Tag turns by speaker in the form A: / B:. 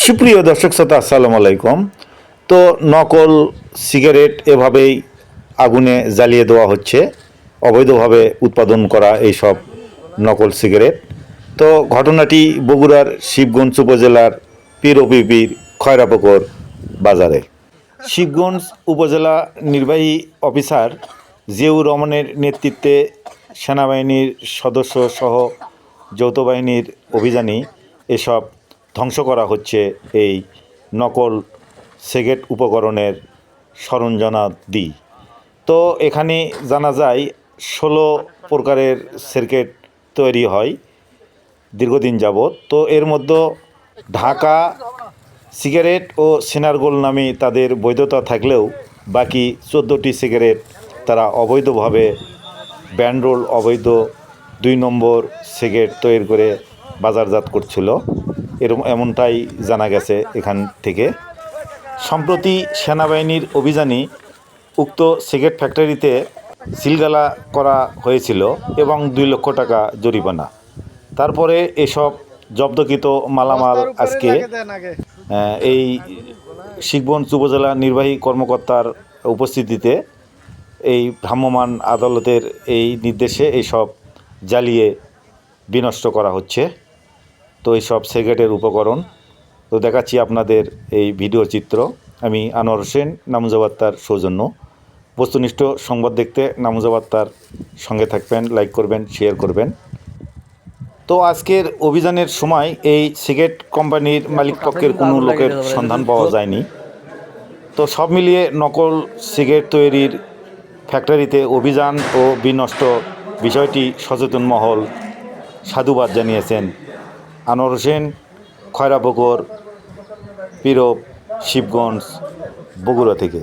A: সুপ্রিয় দর্শক শ্রোতা আসসালামু আলাইকুম। তো নকল সিগারেট এভাবেই আগুনে জ্বালিয়ে দেওয়া হচ্ছে, অবৈধভাবে উৎপাদন করা এইসব নকল সিগারেট। তো ঘটনাটি বগুড়ার শিবগঞ্জ উপজেলার পীর ও বিবির খয়রাপুকুর বাজারে। শিবগঞ্জ উপজেলা নির্বাহী অফিসার জিয়াউর রহমানের নেতৃত্বে সেনাবাহিনীর সদস্য সহ যৌথ বাহিনীর অভিযানে এসব ধ্বংস করা হচ্ছে এই নকল সিগারেট উপকরণের সরঞ্জামাদি। তো এখানে জানা যায় 16 প্রকারের সিগারেট তৈরি হয় দীর্ঘদিন যাবৎ। তো এর মধ্যে ঢাকা সিগারেট ও সিনারগোল নামে তাদের বৈধতা থাকলেও বাকি 14টি সিগারেট তারা অবৈধভাবে ব্যান্ডরোল অবৈধ 2 নম্বর সিগারেট তৈরি করে বাজারজাত করছিল, এমনটাই জানা গেছে এখান থেকে। সম্প্রতি সেনাবাহিনীর অভিযানে উক্ত সিগারেট ফ্যাক্টরিতে সিলগালা করা হয়েছিল এবং 2 লক্ষ টাকা জরিমানা। তারপরে এসব জব্দকৃত মালামাল আজকে এই শিবগঞ্জ উপজেলা নির্বাহী কর্মকর্তার উপস্থিতিতে এই ভ্রাম্যমাণ আদালতের এই নির্দেশে এইসব জ্বালিয়ে বিনষ্ট করা হচ্ছে। তো এইসব সিগারেটের উপকরণ তো দেখাচ্ছি আপনাদের এই ভিডিও চিত্র। আমি আনোয়ার হোসেন, নামুজা বার্তার সৌজন্য। বস্তুনিষ্ঠ সংবাদ দেখতে নামুজা বার্তার সঙ্গে থাকবেন, লাইক করবেন, শেয়ার করবেন। তো আজকের অভিযানের সময় এই সিগারেট কোম্পানির মালিকপক্ষের কোনো লোকের সন্ধান পাওয়া যায়নি। তো সব মিলিয়ে নকল সিগারেট তৈরির ফ্যাক্টরিতে অভিযান ও বিনষ্ট বিষয়টি সচেতন মহল সাধুবাদ জানিয়েছেন। আনোয়ার হোসেন, খয়রাপুকুর, পীরব, শিবগঞ্জ, বগুড়া থেকে।